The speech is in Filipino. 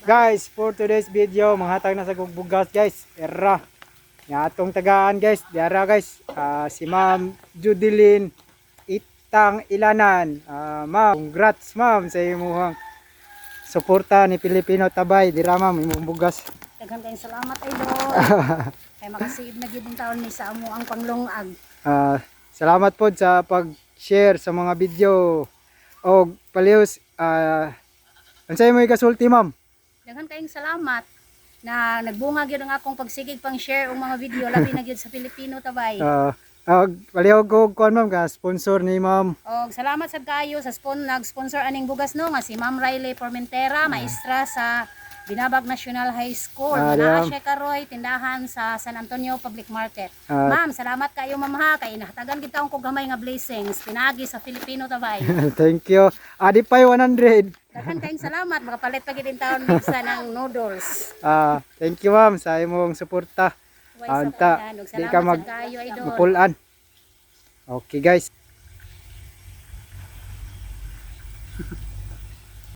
Guys, for today's video, manghatag na sa bugas guys. Era. Nga atong tagaan guys. Diara guys. Si Ma'am Judilyn Itang Ilanan. Ma'am, congrats ma'am sa imong suporta ni Pilipino Tabay. Dira ma'am, imong bugas. Daghan kayong salamat idol. Kay makasave na gyud taon ni sa amo ang panglungag. Salamat po sa pag-share sa mga video. O palihos, ansay mo ikasulti ma'am? Daghan kayong salamat na nagbunga gyud ang akong pagsigig pang share og mga video labi na gyud sa Pilipino Tabay. Palihog ko kuan ma'am ka sponsor ni ma'am. Og salamat sad kayo sa nag-sponsor aning bugas no nga si Ma'am Riley Formentera, maestra sa Binabag National High School. Naa siya karoy tindahan sa San Antonio Public Market. Ma'am, salamat kayo ma'am ha kay nahatagan kita og gamay nga blessings pinagi sa Filipino Tabay. Thank you. Di pa 100. Daghan kayong salamat makapalit pa gid taon misa ng noodles. Thank you ma'am sa imong suporta. Anta, di ka Salamat sa kayo idol. mapulan. Okay guys.